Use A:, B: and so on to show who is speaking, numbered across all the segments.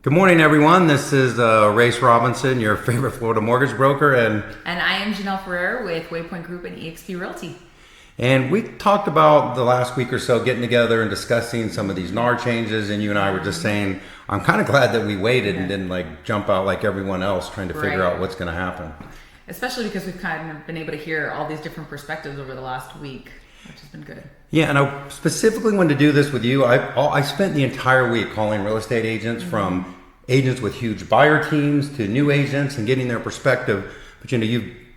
A: Good morning, everyone. This is Rayce Robinson, your favorite Florida mortgage broker, and
B: I am Jenelle Ferrer with Waypoint Group and eXp Realty.
A: And we talked about the last week or so getting together and discussing some of these NAR changes, and you and I were just saying, I'm kind of glad that we waited and didn't jump out like everyone else trying to figure out what's going to happen.
B: Especially because we've kind of been able to hear all these different perspectives over the last week, which has been good.
A: Yeah, and I specifically wanted to do this with you. I spent the entire week calling real estate agents, from agents with huge buyer teams to new agents, and getting their perspective. But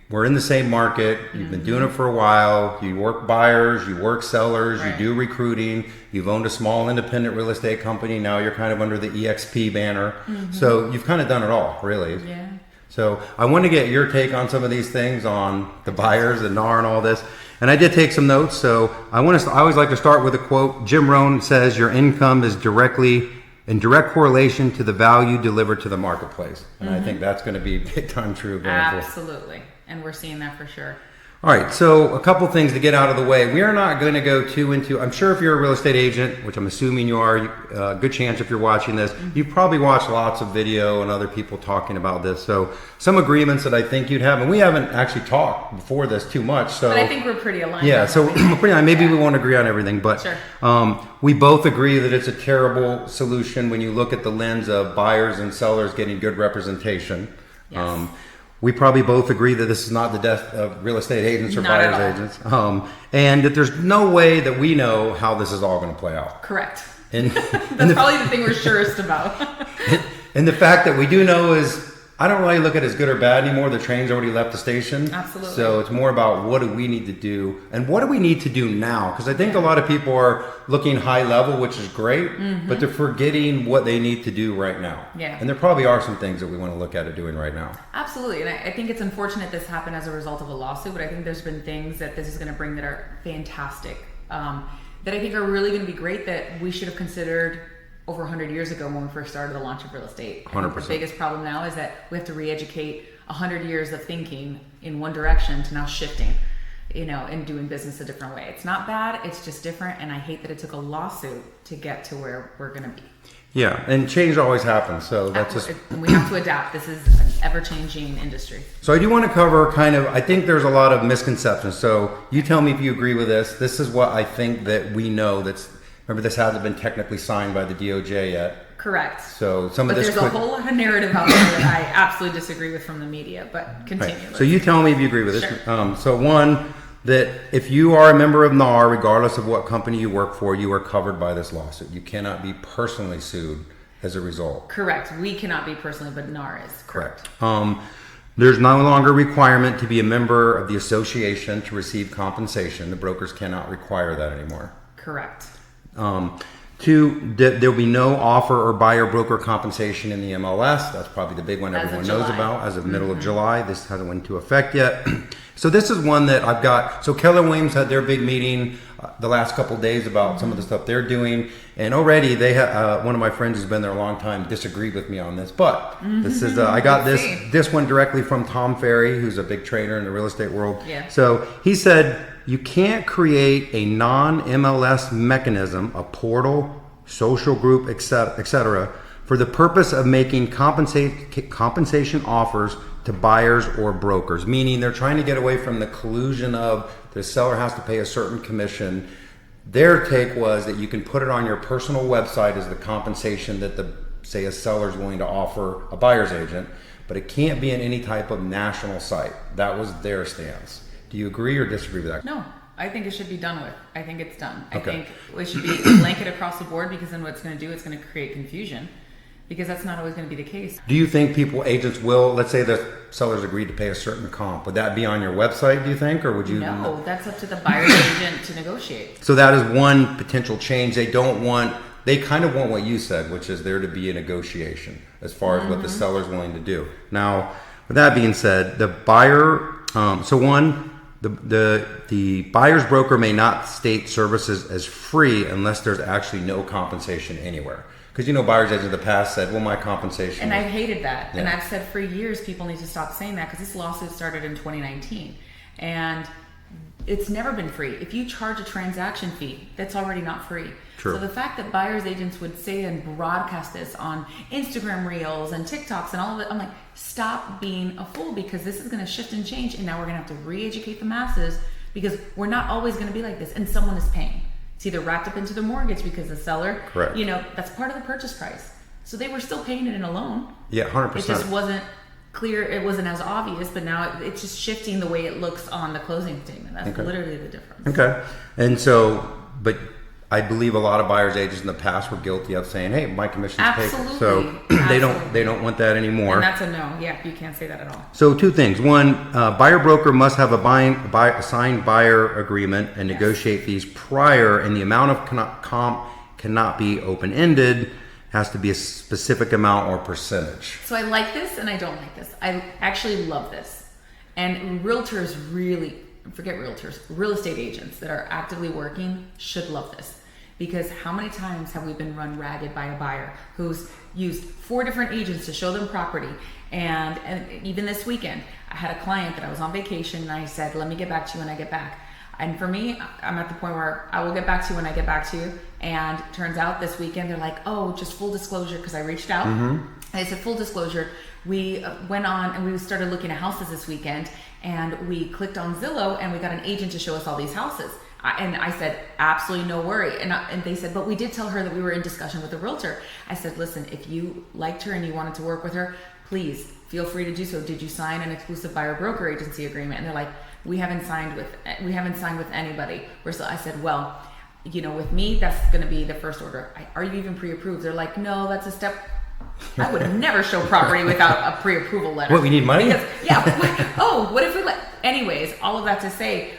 A: we're in the same market. You've been doing it for a while. You work buyers, you work sellers, you do recruiting. You've owned a small independent real estate company. Now you're kind of under the EXP banner. So you've kind of done it all, really.
B: Yeah.
A: So I want to get your take on some of these things, on the buyers and NAR and all this. And I did take some notes. So I always like to start with a quote. Jim Rohn says, "Your income is in direct correlation to the value delivered to the marketplace." And I think that's going to be big time true going forward.
B: Absolutely. And we're seeing that for sure.
A: All right, so a couple things to get out of the way. We are not going to go too into, I'm sure if you're a real estate agent, which I'm assuming you are, good chance if you're watching this, you've probably watched lots of video and other people talking about this. So some agreements that I think you'd have, and we haven't actually talked before this too much. So,
B: but I think we're pretty aligned.
A: Yeah, so maybe we won't agree on everything, but
B: sure.
A: We both agree that it's a terrible solution when you look at the lens of buyers and sellers getting good representation.
B: Yes.
A: We probably both agree that this is not the death of real estate agents or buyers agents. And that there's no way that we know how this is all going to play out.
B: Correct.
A: And
B: That's probably the thing we're surest about.
A: And the fact that we do know is, I don't really look at it as good or bad anymore. The train's already left the station.
B: Absolutely.
A: So it's more about what do we need to do and what do we need to do now? Because I think a lot of people are looking high level, which is great, but they're forgetting what they need to do right now.
B: Yeah.
A: And there probably are some things that we want to look at doing right now.
B: Absolutely. And I think it's unfortunate this happened as a result of a lawsuit, but I think there's been things that this is going to bring that are fantastic, that I think are really going to be great, that we should have considered over 100 years ago when we first started the launch of real estate.
A: 100%.
B: The biggest problem now is that we have to re-educate 100 years of thinking in one direction to now shifting, and doing business a different way. It's not bad, it's just different, and I hate that it took a lawsuit to get to where we're going to be.
A: Yeah, and change always happens, so that's just...
B: We have to adapt. This is an ever-changing industry.
A: So I do want to cover I think there's a lot of misconceptions. So you tell me if you agree with this. This is what I think that we know remember, this hasn't been technically signed by the DOJ yet.
B: Correct.
A: So
B: But there's a whole lot of narrative out there that I absolutely disagree with from the media, but continue.
A: Right. So you tell me if you agree with this.
B: Sure.
A: So one, that if you are a member of NAR, regardless of what company you work for, you are covered by this lawsuit. You cannot be personally sued as a result.
B: Correct. We cannot be personally, but NAR is. Correct.
A: There's no longer a requirement to be a member of the association to receive compensation. The brokers cannot require that anymore.
B: Correct.
A: Two, there'll be no offer or buyer broker compensation in the MLS. That's probably the big one everyone knows about as of middle of July. This hasn't went into effect yet. So this is one that I've got. So Keller Williams had their big meeting the last couple of days about some of the stuff they're doing. And already they have, one of my friends who's been there a long time disagreed with me on this. But this is, I got this one directly from Tom Ferrer, who's a big trader in the real estate world.
B: Yeah.
A: So he said, you can't create a non-MLS mechanism, a portal, social group, etc., for the purpose of making compensation offers to buyers or brokers. Meaning they're trying to get away from the collusion of the seller has to pay a certain commission. Their take was that you can put it on your personal website as the compensation that say a seller is willing to offer a buyer's agent, but it can't be in any type of national site. That was their stance. Do you agree or disagree with that?
B: No, I think it should be done with. I think it's done.
A: Okay.
B: I think it should be a blanket across the board, because then what it's going to do, it's going to create confusion, because that's not always going to be the case.
A: Do you think agents will, let's say the sellers agreed to pay a certain comp, would that be on your website, do you think, or would you?
B: No, that's up to the buyer's agent to negotiate.
A: So that is one potential change. They kind of want what you said, which is there to be a negotiation as far as what the seller's willing to do. Now, with that being said, the buyer, the buyer's broker may not state services as free unless there's actually no compensation anywhere. Because buyer's agents in the past said, well, my compensation.
B: And I've hated that. Yeah. And I've said for years, people need to stop saying that, because this lawsuit started in 2019. And it's never been free. If you charge a transaction fee, that's already not free.
A: True.
B: So the fact that buyer's agents would say and broadcast this on Instagram Reels and TikToks and all of it, I'm like, stop being a fool, because this is going to shift and change, and now we're going to have to re-educate the masses, because we're not always going to be like this, and someone is paying. It's either wrapped up into the mortgage because the seller,
A: correct,
B: that's part of the purchase price. So they were still paying it in a loan.
A: Yeah, 100%.
B: It just wasn't clear, it wasn't as obvious, but now it's just shifting the way it looks on the closing statement. That's literally the difference.
A: Okay. And so, but I believe a lot of buyers agents in the past were guilty of saying, hey, my commission's paid. So they don't want that anymore.
B: And that's a no. Yeah, you can't say that at all.
A: So two things. One, buyer broker must have a signed buyer agreement and negotiate fees prior, and the amount of comp cannot be open-ended. Has to be a specific amount or percentage.
B: So I like this and I don't like this. I actually love this. And realtors really, forget realtors, real estate agents that are actively working should love this. Because how many times have we been run ragged by a buyer who's used 4 different agents to show them property? And even this weekend, I had a client that I was on vacation, and I said, let me get back to you when I get back. And for me, I'm at the point where I will get back to you when I get back to you. And turns out this weekend, they're like, oh, just full disclosure, because I reached out. And I said, full disclosure, we went on and we started looking at houses this weekend, and we clicked on Zillow and we got an agent to show us all these houses. And I said, absolutely no worry. And they said, but we did tell her that we were in discussion with the realtor. I said, listen, if you liked her and you wanted to work with her, please feel free to do so. Did you sign an exclusive buyer broker agency agreement? And they're like, we haven't signed with anybody. I said, well, with me, that's going to be the first order. Are you even pre-approved? They're like, no, that's a step. I would never show property without a pre-approval letter.
A: What, we need money?
B: Because, what if we anyways, all of that to say,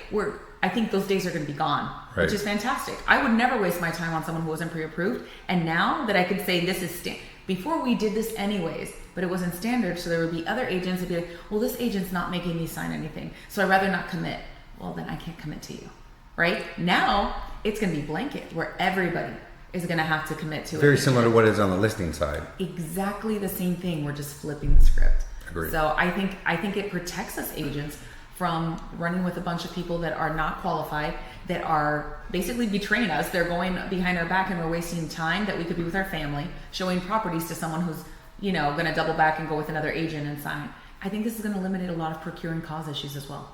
B: I think those days are going to be gone,
A: right,
B: which is fantastic. I would never waste my time on someone who wasn't pre-approved. And now that I could say this is before we did this anyways, but it wasn't standard, so there would be other agents that would be like, well, this agent's not making me sign anything, so I'd rather not commit. Well, then I can't commit to you, right? Now, it's going to be blanket, where everybody is going to have to commit to it.
A: Very similar to what is on the listing side.
B: Exactly the same thing. We're just flipping the script.
A: Agreed.
B: So I think it protects us agents from running with a bunch of people that are not qualified, that are basically betraying us. They're going behind our back, and we're wasting time that we could be with our family, showing properties to someone who's going to double back and go with another agent and sign. I think this is going to eliminate a lot of procuring cause issues as well.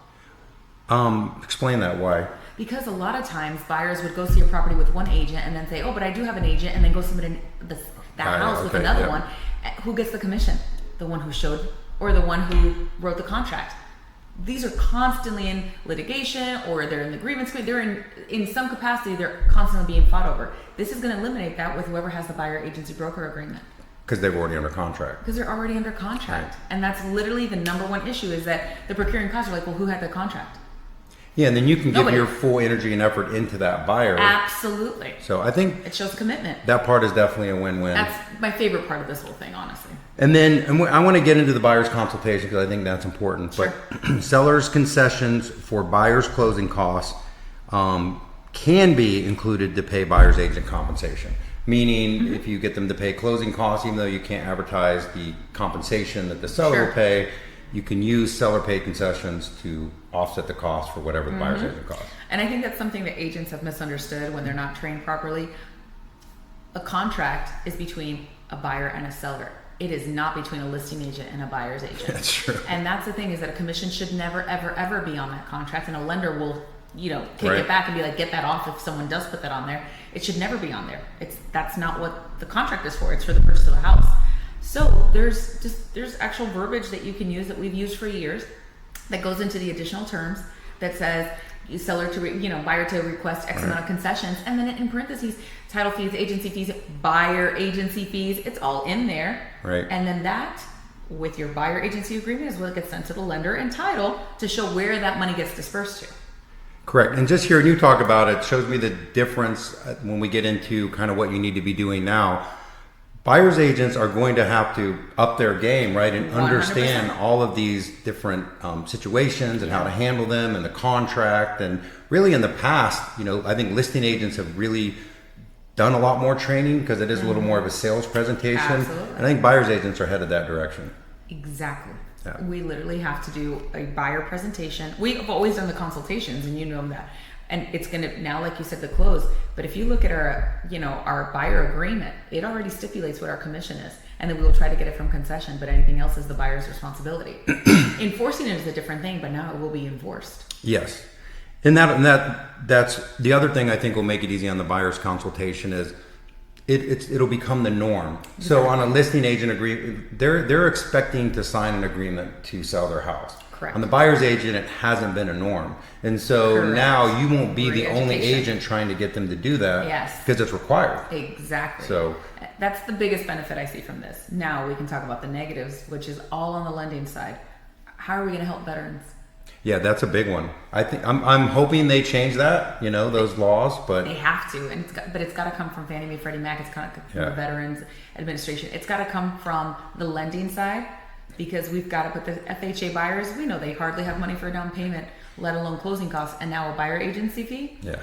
A: Explain that. Why?
B: Because a lot of times buyers would go see a property with one agent and then say, oh, but I do have an agent, and then go submit that house with another one. Who gets the commission? The one who showed, or the one who wrote the contract? These are constantly in litigation, or they're in the grievance. They're in some capacity, they're constantly being fought over. This is going to eliminate that with whoever has the buyer agency broker agreement.
A: Because they're already under contract.
B: Because they're already under contract.
A: Right.
B: And that's literally the number one issue, is that the procuring cause are like, well, who had the contract?
A: Yeah, and then you can
B: Nobody.
A: give your full energy and effort into that buyer.
B: Absolutely.
A: So I think
B: it shows commitment.
A: That part is definitely a win-win.
B: That's my favorite part of this whole thing, honestly.
A: And then I want to get into the buyer's consultation, because I think that's important.
B: Sure.
A: But sellers' concessions for buyer's closing costs can be included to pay buyer's agent compensation. Meaning, if you get them to pay closing costs, even though you can't advertise the compensation that the seller will pay, you can use seller pay concessions to offset the cost for whatever the buyer's agent costs.
B: And I think that's something that agents have misunderstood when they're not trained properly. A contract is between a buyer and a seller. It is not between a listing agent and a buyer's agent.
A: That's true.
B: And that's the thing, is that a commission should never, ever, ever be on that contract, and a lender will, kick it back and be like, get that off if someone does put that on there. It should never be on there. That's not what the contract is for. It's for the purchase of a house. So there's actual verbiage that you can use, that we've used for years, that goes into the additional terms, that says buyer to request X amount of concessions, and then in parentheses, title fees, agency fees, buyer agency fees. It's all in there.
A: Right.
B: And then that, with your buyer agency agreement, is what gets sent to the lender and title to show where that money gets dispersed to.
A: Correct. And just hearing you talk about it shows me the difference when we get into kind of what you need to be doing now. Buyer's agents are going to have to up their game, right, and
B: 100%.
A: understand all of these different situations and how to handle them, and the contract. And really, in the past, I think listing agents have really done a lot more training, because it is a little more of a sales presentation.
B: Absolutely.
A: And I think buyer's agents are headed that direction.
B: Exactly.
A: Yeah.
B: We literally have to do a buyer presentation. We've always done the consultations, and you know that. And it's gonna now, like you said, the close. But if you look at our, our buyer agreement, it already stipulates what our commission is, and then we will try to get it from concession. But anything else is the buyer's responsibility. Enforcing it is a different thing, but now it will be enforced.
A: Yes, and that's the other thing I think will make it easy on the buyer's consultation is it'll become the norm. Exactly. So on a listing agent agreement, they're expecting to sign an agreement to sell their house.
B: Correct.
A: On the buyer's agent, it hasn't been a norm. And so
B: Correct.
A: now you won't be the only
B: Re-education.
A: agent trying to get them to do that.
B: Yes.
A: Because it's required.
B: Exactly.
A: So
B: that's the biggest benefit I see from this. Now we can talk about the negatives, which is all on the lending side. How are we going to help veterans?
A: yeah, that's a big one. I think I'm hoping they change that, those laws, but
B: They have to, and it's got to come from Fannie Mae, Freddie Mac. It's got to come from the Veterans Administration. It's got to come from the lending side, because we've got to put the FHA buyers. We know they hardly have money for a down payment, let alone closing costs, and now a buyer agency fee.
A: Yeah.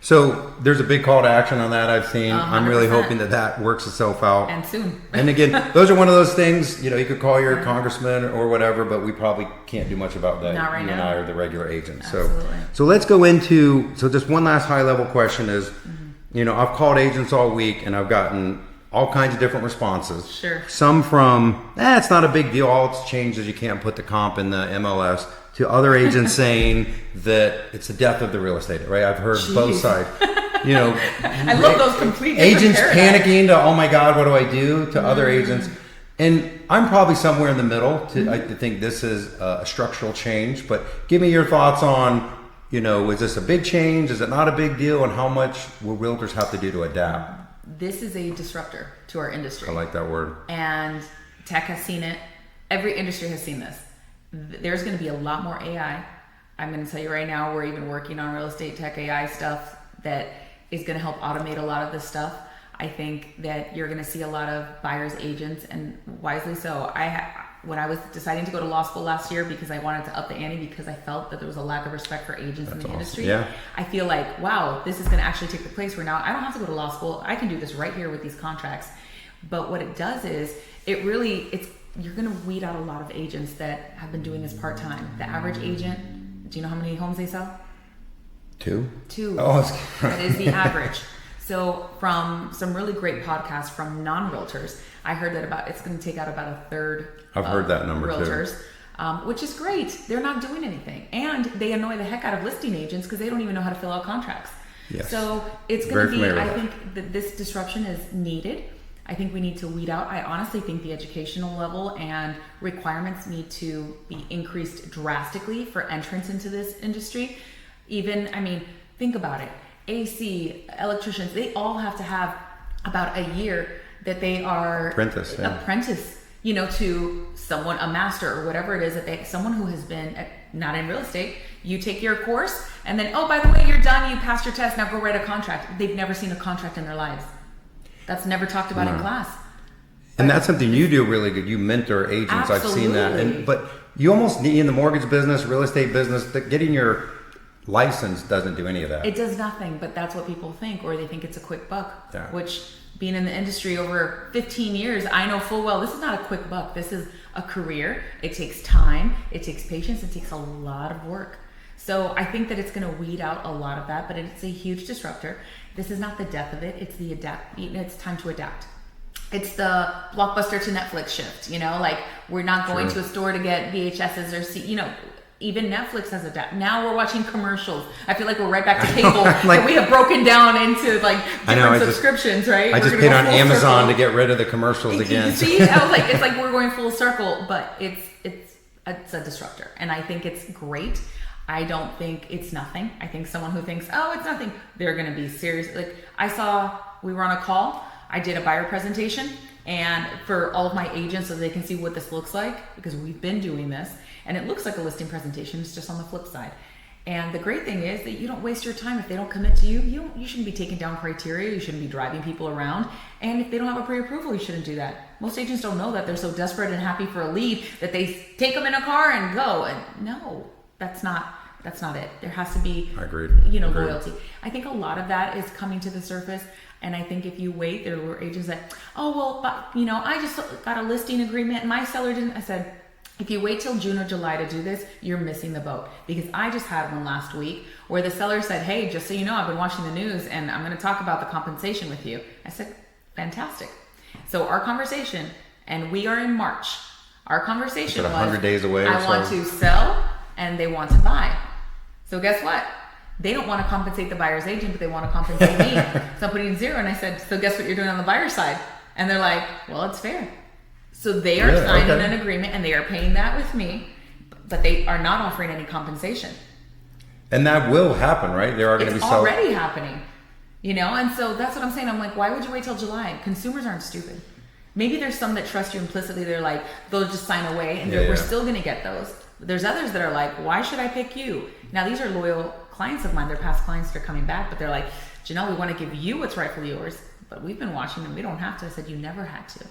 A: So there's a big call to action on that I've seen. I'm really
B: 100%.
A: hoping that works itself out.
B: And soon.
A: And again, those are one of those things, you could call your congressman or whatever, but we probably can't do much about that.
B: Not right
A: you
B: now.
A: and I are the regular agents.
B: Absolutely.
A: So let's go into, just one last high level question is, I've called agents all week and I've gotten all kinds of different responses.
B: Sure.
A: Some from, it's not a big deal. All it's changed is you can't put the comp in the MLS, to other agents saying that it's the death of the real estate, right? I've heard both sides.
B: I love those complete
A: agents
B: paradigms.
A: panicking to, oh my God, what do I do? To other agents. And I'm probably somewhere in the middle. I think this is a structural change, but give me your thoughts on, is this a big change? Is it not a big deal? And how much will realtors have to do to adapt?
B: This is a disruptor to our industry.
A: I like that word.
B: And tech has seen it. Every industry has seen this. There's going to be a lot more AI. I'm going to tell you right now, we're even working on real estate tech AI stuff that is going to help automate a lot of this stuff. I think that you're going to see a lot of buyers agents, and wisely so. When I was deciding to go to law school last year, because I wanted to up the ante, because I felt that there was a lack of respect for agents in the industry. Yeah. I feel like, wow, this is going to actually take the place where now I don't have to go to law school. I can do this right here with these contracts. But what it does is you're going to weed out a lot of agents that have been doing this part-time. The average agent, do you know how many homes they sell? Two.
A: Oh,
B: that is the average. So from some really great podcasts from non-realtors, I heard that it's going to take out about a third.
A: I've heard that number
B: realtors, too. Which is great. They're not doing anything. And they annoy the heck out of listing agents because they don't even know how to fill out contracts.
A: Yes.
B: So it's going to be, I think that this disruption is needed. I think we need to weed out. I honestly think the educational level and requirements need to be increased drastically for entrance into this industry. Think about it. AC, electricians, they all have to have about a year that they are apprentice, to someone, a master or whatever it is someone who has been not in real estate. You take your course and then, oh, by the way, you're done. You passed your test. Now go write a contract. They've never seen a contract in their lives. That's never talked about in class.
A: And that's something you do really good. You mentor agents.
B: Absolutely.
A: I've seen that. But you almost need, in the mortgage business, real estate business, getting your license doesn't do any of that.
B: It does nothing, but that's what people think, or they think it's a quick buck, which being in the industry over 15 years, I know full well this is not a quick buck. This is a career. It takes time. It takes patience. It takes a lot of work. So I think that it's going to weed out a lot of that, but it's a huge disruptor. This is not the death of it. It's the it's time to adapt. It's the Blockbuster to Netflix shift, we're not going to a store to get VHSs or even Netflix has adapted. Now we're watching commercials. I feel like we're right back to cable. That we have broken down into different subscriptions, right?
A: I just paid on Amazon to get rid of the commercials again.
B: See, I was like, it's like we're going full circle, but it's a disruptor, and I think it's great. I don't think it's nothing. I think someone who thinks, oh, it's nothing, they're going to be serious. We were on a call. I did a buyer presentation, and for all of my agents, so they can see what this looks like, because we've been doing this, and it looks like a listing presentation. It's just on the flip side. And the great thing is that you don't waste your time. If they don't commit to you, you shouldn't be taking down criteria. You shouldn't be driving people around. And if they don't have a pre-approval, you shouldn't do that. Most agents don't know that. They're so desperate and happy for a lead that they take them in a car and go. And no, that's not it. There has to be, loyalty. I think a lot of that is coming to the surface. And I think if you wait, there were agents that, I just got a listing agreement and my seller didn't. I said, If you wait till June or July to do this, you're missing the boat. Because I just had one last week where the seller said, hey, just so you know, I've been watching the news and I'm going to talk about the compensation with you. I said, fantastic. So our conversation, and we are in March, our conversation was
A: 100 days away
B: I want to sell and they want to buy. So guess what? They don't want to compensate the buyer's agent, but they want to compensate me. So I'm putting 0 and I said, so guess what you're doing on the buyer's side? And they're like, well, it's fair. So they are signing an agreement and they are paying that with me, but they are not offering any compensation.
A: And that will happen, right? There are going to be
B: already happening, you know? And so that's what I'm saying. I'm like, why would you wait till July? Consumers aren't stupid. Maybe there's some that trust you implicitly. They're like, they'll just sign away and we're still going to get those. But there's others that are like, why should I pick you? Now, these are loyal clients of mine. They're past clients that are coming back, but they're like, Jenelle, we want to give you what's rightfully yours, but we've been watching them. We don't have to. I said, you never had to.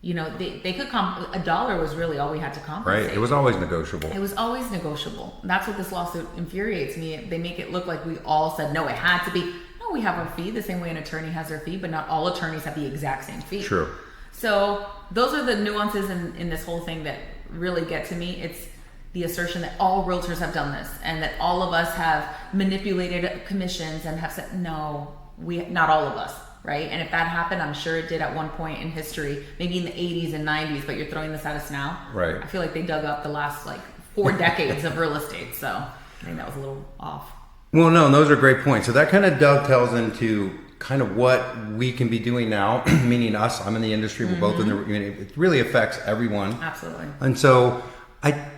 B: You know, they could $1 was really all we had to compensate.
A: Right. It was always negotiable.
B: It was always negotiable. That's what this lawsuit infuriates me. They make it look like we all said, no, it had to be. No, we have our fee the same way an attorney has their fee, but not all attorneys have the exact same fee.
A: True.
B: So those are the nuances in this whole thing that really get to me. It's the assertion that all realtors have done this and that all of us have manipulated commissions and have said, no, not all of us. Right? And if that happened, I'm sure it did at one point in history, maybe in the 80s and 90s, but you're throwing this at us now.
A: Right.
B: I feel like they dug up the last 4 decades of real estate. So I think that was a little off.
A: Well, no, those are great points. So that kind of dovetails into kind of what we can be doing now, meaning us. I'm in the industry. We're both in the, it really affects everyone.
B: Absolutely.
A: And so I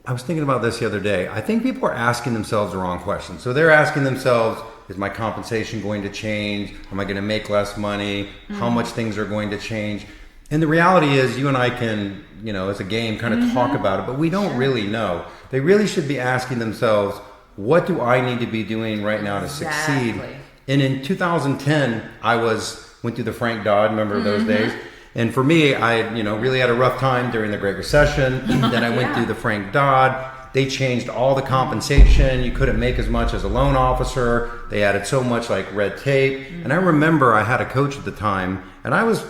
A: was thinking about this the other day. I think people are asking themselves the wrong questions. So they're asking themselves, is my compensation going to change? Am I going to make less money? How much things are going to change? And the reality is you and I can, it's a game, kind of talk about it, but we don't really know. They really should be asking themselves, what do I need to be doing right now to succeed? And in 2010, I went through the Frank Dodd, remember those days? And for me, I really had a rough time during the Great Recession. Then I went through the Frank Dodd. They changed all the compensation. You couldn't make as much as a loan officer. They added so much red tape. And I remember I had a coach at the time, and I was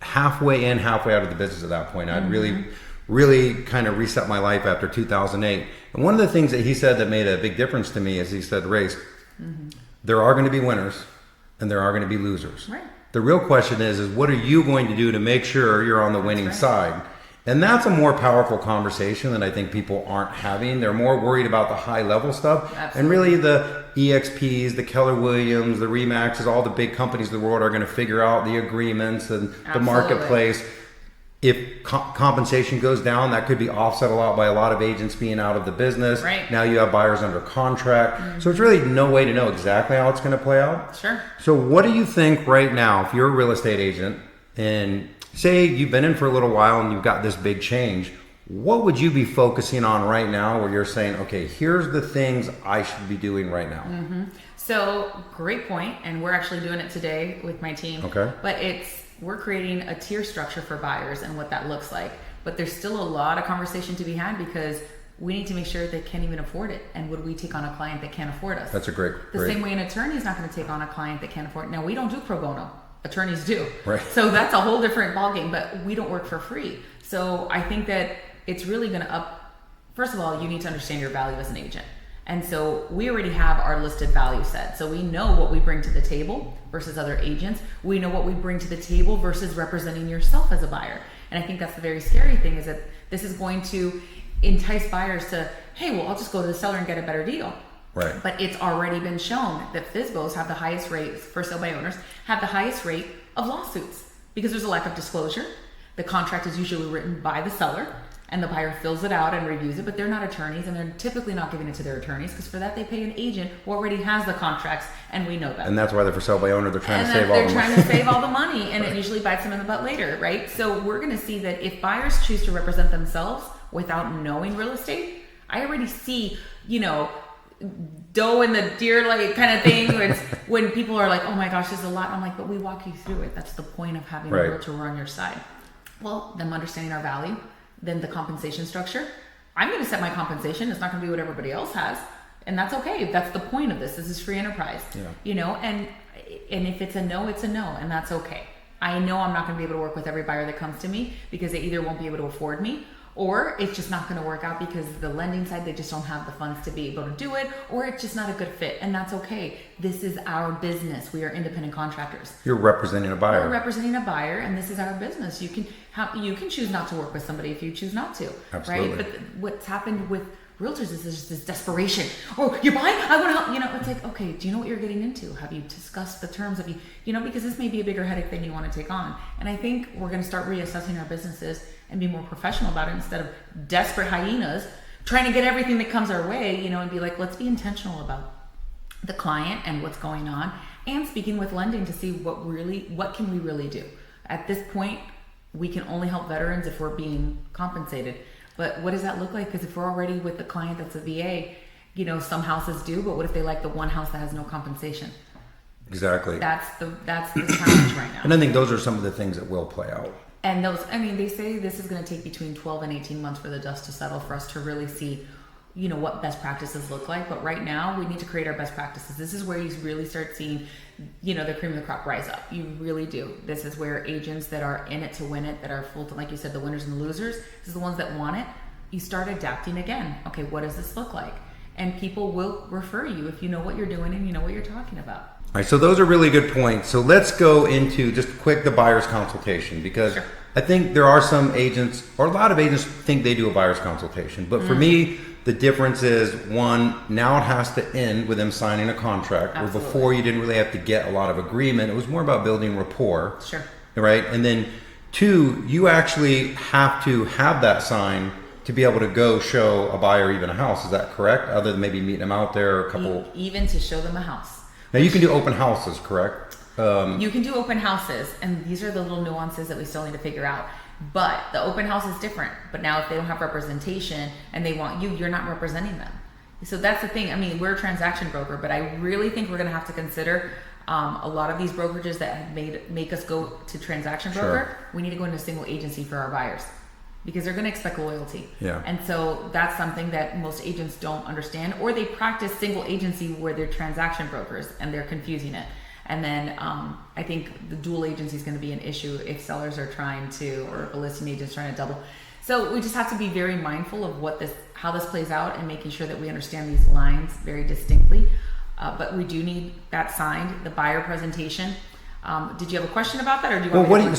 A: halfway in, halfway out of the business at that point. I'd really kind of reset my life after 2008. And one of the things that he said that made a big difference to me is he said, Rayce, there are going to be winners and there are going to be losers.
B: Right.
A: The real question is what are you going to do to make sure you're on the winning side? And that's a more powerful conversation that I think people aren't having. They're more worried about the high level stuff.
B: Absolutely.
A: And really the EXPs, the Keller Williams, the Remaxes, all the big companies of the world are going to figure out the agreements and the marketplace. If compensation goes down, that could be offset a lot by a lot of agents being out of the business.
B: Right.
A: Now you have buyers under contract. So it's really no way to know exactly how it's going to play out.
B: Sure.
A: So what do you think right now, if you're a real estate agent and say you've been in for a little while and you've got this big change, what would you be focusing on right now where you're saying, okay, here's the things I should be doing right now?
B: So great point. And we're actually doing it today with my team.
A: Okay.
B: But we're creating a tier structure for buyers and what that looks like. But there's still a lot of conversation to be had because we need to make sure they can't even afford it. And would we take on a client that can't afford us?
A: That's a great.
B: Same way an attorney is not going to take on a client that can't afford it. Now, we don't do pro bono. Attorneys do.
A: Right.
B: So that's a whole different ballgame, but we don't work for free. So I think that it's really going to first of all, you need to understand your value as an agent. And so we already have our listed value set. So we know what we bring to the table versus other agents. We know what we bring to the table versus representing yourself as a buyer. And I think that's the very scary thing is that this is going to entice buyers to, hey, well, I'll just go to the seller and get a better deal.
A: Right.
B: But it's already been shown that FSBOs have the highest rate, for sale by owners, have the highest rate of lawsuits because there's a lack of disclosure. The contract is usually written by the seller and the buyer fills it out and reviews it, but they're not attorneys and they're typically not giving it to their attorneys because for that they pay an agent who already has the contracts and we know that.
A: And that's why they're for sale by owner. They're trying to save all the money.
B: They're trying to save all the money and it usually bites them in the butt later, right? So we're going to see that if buyers choose to represent themselves without knowing real estate, I already see, doe in the deer kind of thing where it's when people are like, oh my gosh, there's a lot. I'm like, but we walk you through it. That's the point of having a realtor on your side. Well, them understanding our value, then the compensation structure. I'm going to set my compensation. It's not going to be what everybody else has. And that's okay. That's the point of this. This is free enterprise, and if it's a no, it's a no. And that's okay. I know I'm not going to be able to work with every buyer that comes to me because they either won't be able to afford me or it's just not going to work out because the lending side, they just don't have the funds to be able to do it, or it's just not a good fit, and that's okay. This is our business. We are independent contractors.
A: You're representing a buyer.
B: We're representing a buyer, and this is our business. You can choose not to work with somebody if you choose not to.
A: Absolutely.
B: Right? But what's happened with realtors is there's this desperation. Oh, you're buying? I want to help. You know, it's like, okay, do you know what you're getting into? Have you discussed the terms? Have you know, because this may be a bigger headache than you want to take on. And I think we're going to start reassessing our businesses and be more professional about it instead of desperate hyenas trying to get everything that comes our way, you know, and be like, let's be intentional about the client and what's going on, and speaking with lending to see what can we really do. At this point, we can only help veterans if we're being compensated. But what does that look like? Because if we're already with the client that's a VA, you know, some houses do, but what if they like the one house that has no compensation?
A: Exactly.
B: That's the challenge right now.
A: And I think those are some of the things that will play out.
B: And those, I mean, they say this is going to take between 12 and 18 months for the dust to settle for us to really see, you know, what best practices look like. But right now, we need to create our best practices. This is where you really start seeing, you know, the cream of the crop rise up. You really do. This is where agents that are in it to win it, that are full to, like you said, the winners and the losers, this is the ones that want it. You start adapting again. Okay, what does this look like? And people will refer you if you know what you're doing and you know what you're talking about.
A: All right, so those are really good points. So let's go into just quick the buyer's consultation, because
B: Sure.
A: I think there are some agents, or a lot of agents think they do a buyer's consultation. But for me, the difference is, one, now it has to end with them signing a contract.
B: Absolutely.
A: Where before you didn't really have to get a lot of agreement. It was more about building rapport.
B: Sure.
A: Right? And then two, you actually have to have that sign to be able to go show a buyer even a house. Is that correct? Other than maybe meeting them out there a couple.
B: Even to show them a house.
A: Now you can do open houses, correct?
B: You can do open houses, and these are the little nuances that we still need to figure out. But the open house is different. But now if they don't have representation and they want you, you're not representing them. So that's the thing. I mean, we're a transaction broker, but I really think we're going to have to consider a lot of these brokerages that have make us go to transaction broker.
A: Sure.
B: We need to go into a single agency for our buyers, because they're going to expect loyalty.
A: Yeah.
B: And so that's something that most agents don't understand, or they practice single agency where they're transaction brokers and they're confusing it. And then I think the dual agency is going to be an issue if sellers are trying to, or if a listing agent's trying to double. So we just have to be very mindful of how this plays out, and making sure that we understand these lines very distinctly. But we do need that signed, the buyer presentation. Did you have a question about that, or do you want me to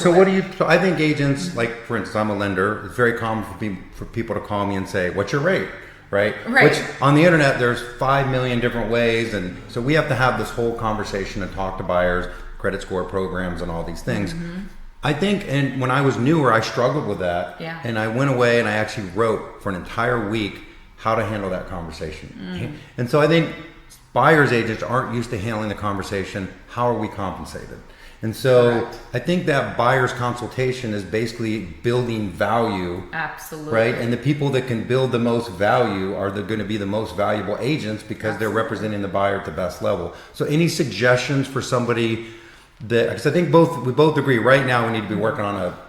A: So I think agents, like for instance, I'm a lender. It's very common for people to call me and say, "What's your rate?" Right? Which on the internet, there's 5 million different ways, and so we have to have this whole conversation and talk to buyers, credit score programs, and all these things. Mm-hmm. I think, and when I was newer, I struggled with that, and I went away and I actually wrote for an entire week how to handle that conversation. And so I think buyers agents aren't used to handling the conversation. How are we compensated? And so
B: Correct.
A: I think that buyer's consultation is basically building value.
B: Absolutely.
A: Right? And the people that can build the most value are going to be the most valuable agents, because they're representing the buyer at the best level. So any suggestions for somebody that, because I think we both agree right now we need to be working on a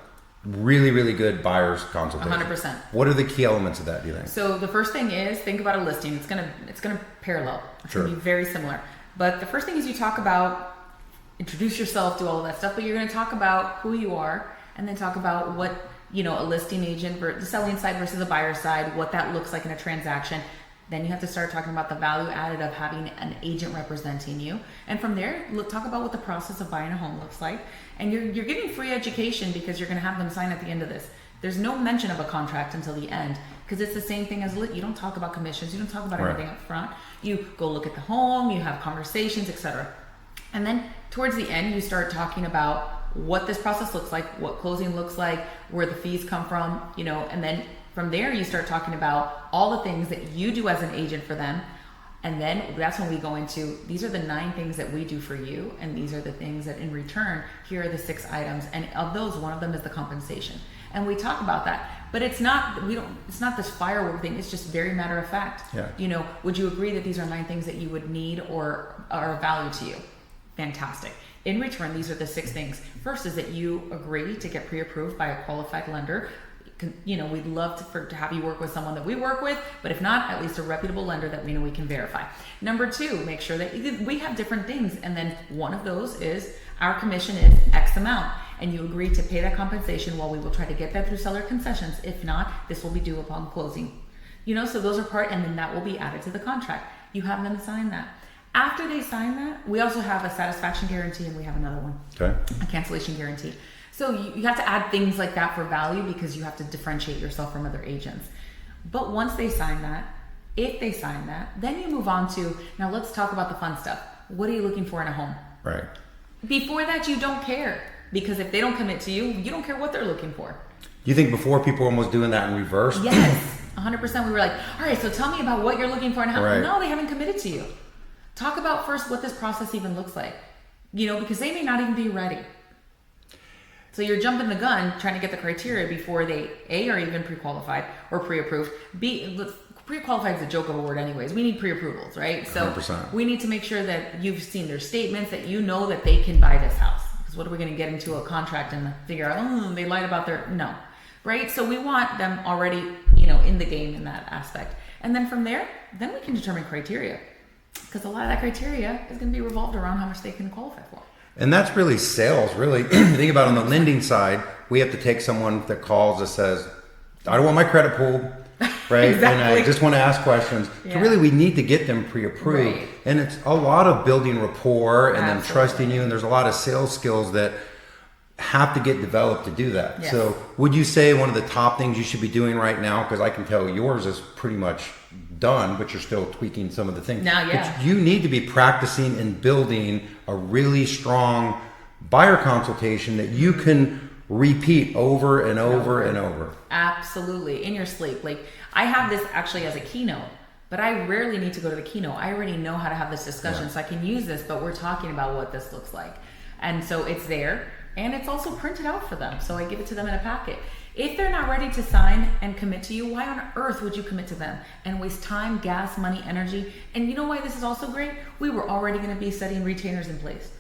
A: really, really good buyer's consultation.
B: 100%.
A: What are the key elements of that, do you think?
B: So the first thing is, think about a listing. It's gonna parallel. It's
A: Sure.
B: gonna be very similar. But the first thing is you talk about, introduce yourself, do all of that stuff, but you're gonna talk about who you are, and then talk about what, you know, a listing agent, the selling side versus the buyer side, what that looks like in a transaction. Then you have to start talking about the value added of having an agent representing you. And from there, talk about what the process of buying a home looks like. And you're getting free education, because you're gonna have them sign at the end of this. There's no mention of a contract until the end, because it's the same thing as you don't talk about commissions, you don't talk about anything up front. You go look at the home, you have conversations, etc. And then towards the end, you start talking about what this process looks like, what closing looks like, where the fees come from, you know, and then from there you start talking about all the things that you do as an agent for them. And then that's when we go into, these are the 9 things that we do for you, and these are the things that in return, here are the 6 items. And of those, one of them is the compensation. And we talk about that. But it's not this firework thing, it's just very matter of fact.
A: Yeah.
B: You know, would you agree that these are 9 things that you would need or are of value to you? Fantastic. In return, these are the 6 things. First is that you agree to get pre-approved by a qualified lender. You know, we'd love to have you work with someone that we work with, but if not, at least a reputable lender that we know we can verify. Number 2, make sure that we have different things, and then one of those is our commission is X amount. and you agree to pay that compensation, well, we will try to get that through seller concessions. If not, this will be due upon closing. So those are part, and then that will be added to the contract. You have them sign that. After they sign that, we also have a satisfaction guarantee, and we have another one,
A: Okay.
B: a cancellation guarantee. So you have to add things like that for value because you have to differentiate yourself from other agents. But once they sign that, if they sign that, then you move on to, now let's talk about the fun stuff. What are you looking for in a home?
A: Right.
B: Before that, you don't care, because if they don't commit to you, you don't care what they're looking for.
A: You think before people were almost doing that in reverse?
B: Yes, 100%. We were like, all right, so tell me about what you're looking for in a house.
A: Right.
B: No, they haven't committed to you. Talk about first what this process even looks like, because they may not even be ready. So you're jumping the gun trying to get the criteria before they A, are even pre-qualified or pre-approved. B, pre-qualified is a joke of a word anyways. We need pre-approvals, right? So
A: 100%.
B: we need to make sure that you've seen their statements, that you know that they can buy this house. Because what are we going to get into a contract and figure out, they lied about no, right? So we want them already, in the game in that aspect. And then from there, then we can determine criteria. Because a lot of that criteria is going to be revolved around how much they can qualify for.
A: And that's really sales, really. Think about it, on the lending side, we have to take someone that calls that says, I don't want my credit pulled, right?
B: Exactly.
A: And I just want to ask questions.
B: Yeah.
A: So really, we need to get them pre-approved.
B: Right.
A: And it's a lot of building rapport and them
B: Absolutely.
A: trusting you. And there's a lot of sales skills that have to get developed to do that.
B: Yes.
A: So would you say one of the top things you should be doing right now, because I can tell yours is pretty much done, but you're still tweaking some of the things.
B: Now, yeah.
A: But you need to be practicing and building a really strong buyer consultation that you can repeat over and over and over.
B: Absolutely. In your sleep. Like, I have this actually as a keynote, but I rarely need to go to the keynote. I already know how to have this discussion, so I can use this, but we're talking about what this looks like. And so it's there, and it's also printed out for them. So I give it to them in a packet. If they're not ready to sign and commit to you, why on earth would you commit to them and waste time, gas, money, energy? And you know why this is also great? We were already going to be setting retainers in place.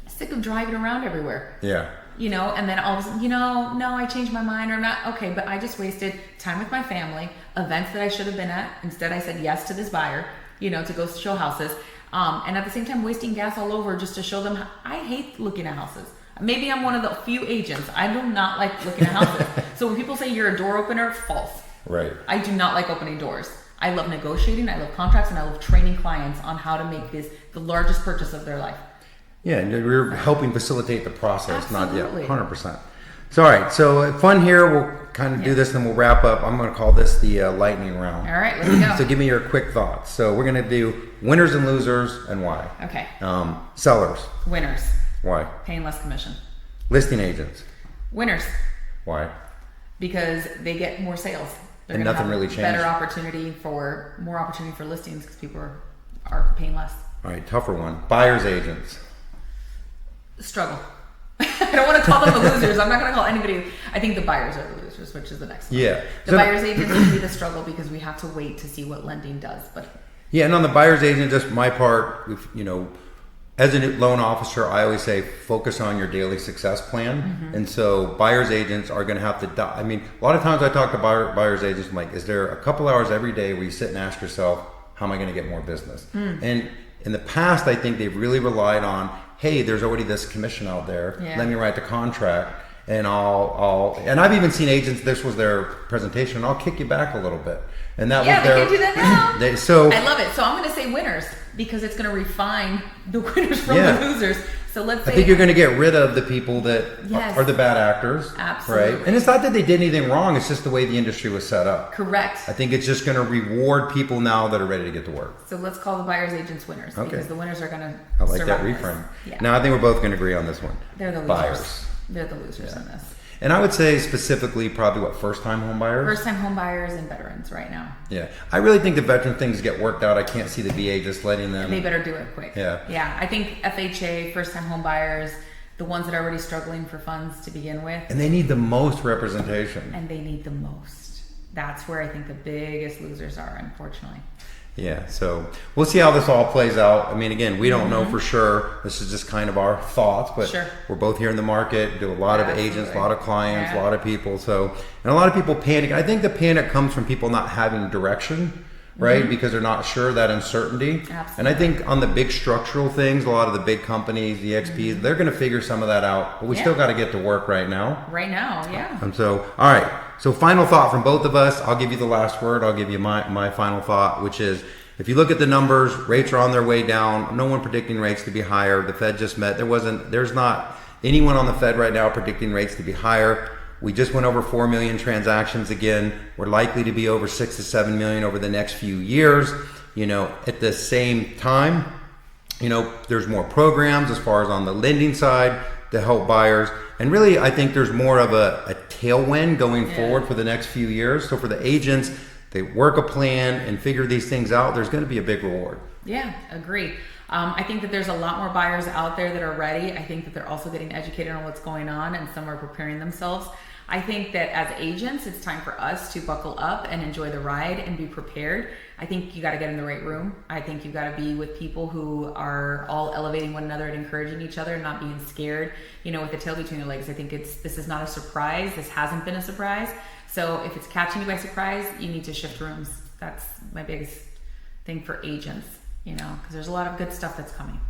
B: Sick of driving around everywhere.
A: Yeah.
B: And then all of a sudden, no, I changed my mind, or I'm not. Okay, but I just wasted time with my family, events that I should have been at. Instead, I said yes to this buyer, to go show houses. And at the same time, wasting gas all over just to show them. I hate looking at houses. Maybe I'm one of the few agents. I do not like looking at houses. So when people say you're a door opener, false.
A: Right.
B: I do not like opening doors. I love negotiating, I love contracts, and I love training clients on how to make this the largest purchase of their life.
A: Yeah, and we're helping facilitate the process,
B: Absolutely.
A: not 100%. So, all right, so fun here. We'll kind of do this, and we'll wrap up. I'm going to call this the lightning round.
B: All right, let's go.
A: So give me your quick thoughts. So we're going to do winners and losers and why.
B: Okay.
A: Sellers.
B: Winners.
A: Why?
B: Paying less commission.
A: Listing agents.
B: Winners.
A: Why?
B: Because they get more sales. They're
A: And
B: gonna
A: nothing
B: have
A: really changed.
B: more opportunity for listings because people are paying less.
A: All right, tougher one. Buyers agents.
B: Struggle. I don't want to call them the losers. I'm not going to call anybody. I think the buyers are the losers, which is the next one.
A: Yeah.
B: The buyers agents would be the struggle because we have to wait to see what lending does. But
A: Yeah, and on the buyer's agent, just my part, as a loan officer, I always say focus on your daily success plan.
B: Mm-hmm.
A: And so buyer's agents are going to have to, a lot of times I talk to buyer's agents, I'm like, is there a couple hours every day where you sit and ask yourself, how am I going to get more business? And in the past, I think they've really relied on, hey, there's already this commission out there.
B: Yeah.
A: Let me write the contract. And and I've even seen agents, this was their presentation, I'll kick you back a little bit. And that was
B: they
A: their,
B: can do that now.
A: I
B: love it. So I'm going to say winners because it's going to refine the winners from
A: Yeah.
B: the losers. So let's say
A: I think you're going to get rid of the people that
B: Yes.
A: are the bad actors.
B: Absolutely.
A: Right? And it's not that they did anything wrong, it's just the way the industry was set up.
B: correct.
A: I think it's just going to reward people now that are ready to get to work.
B: So let's call the buyers agents winners
A: Okay.
B: because the winners are going to
A: I like that
B: survive this.
A: reframe.
B: Yeah.
A: Now I think we're both going to agree on this one.
B: They're the losers.
A: Buyers.
B: They're the losers in this.
A: And I would say specifically probably first-time home buyers?
B: First-time home buyers and veterans right now.
A: Yeah. I really think the veteran things get worked out. I can't see the VA just letting them.
B: They better do it quick.
A: Yeah.
B: Yeah. I think FHA, first-time home buyers, the ones that are already struggling for funds to begin with,
A: And they need the most representation.
B: and they need the most. That's where I think the biggest losers are, unfortunately.
A: Yeah, so we'll see how this all plays out. Again, we don't know for sure. This is just kind of our thoughts, but
B: Sure.
A: we're both here in the market, do a lot of
B: Absolutely.
A: agents, a lot of clients,
B: Yeah.
A: a lot of people. So, and a lot of people panic. I think the panic comes from people not having direction, right? Because they're not sure, that uncertainty.
B: Absolutely.
A: And I think on the big structural things, a lot of the big companies, the XPs, they're going to figure some of that out. But we still got to get to work right now.
B: Right now, yeah.
A: And so, all right. So final thought from both of us. I'll give you the last word. I'll give you my final thought, which is, if you look at the numbers, rates are on their way down. No one predicting rates to be higher. The Fed just met. There's not anyone on the Fed right now predicting rates to be higher. We just went over 4 million transactions again. We're likely to be over 6 to 7 million over the next few years. At the same time, there's more programs as far as on the lending side to help buyers. And really, I think there's more of a tailwind going forward for the next few years. So for the agents, they work a plan and figure these things out, there's going to be a big reward.
B: Yeah, agree. I think that there's a lot more buyers out there that are ready. I think that they're also getting educated on what's going on, and some are preparing themselves. I think that as agents, it's time for us to buckle up and enjoy the ride and be prepared. I think you got to get in the right room. I think you got to be with people who are all elevating one another and encouraging each other, not being scared, with the tail between their legs. I think this is not a surprise. This hasn't been a surprise. So if it's catching you by surprise, you need to shift rooms. That's my biggest thing for agents, because there's a lot of good stuff that's coming.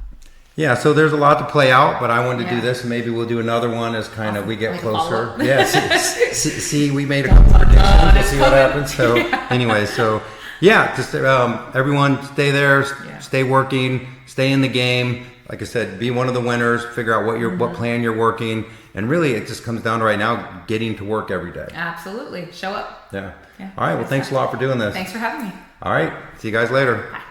A: Yeah, so there's a lot to play out, but I wanted to do this, and maybe we'll do another one as kind of we get closer. Yeah, see, we made a couple predictions. We'll see what happens. So anyway, just everyone stay there, stay working, stay in the game. Like I said, be one of the winners, figure out what plan you're working. And really, it just comes down to right now getting to work every day.
B: Absolutely. Show up.
A: Yeah. All right. Well, thanks a lot for doing this.
B: Thanks for having me.
A: All right. See you guys later.
B: Bye.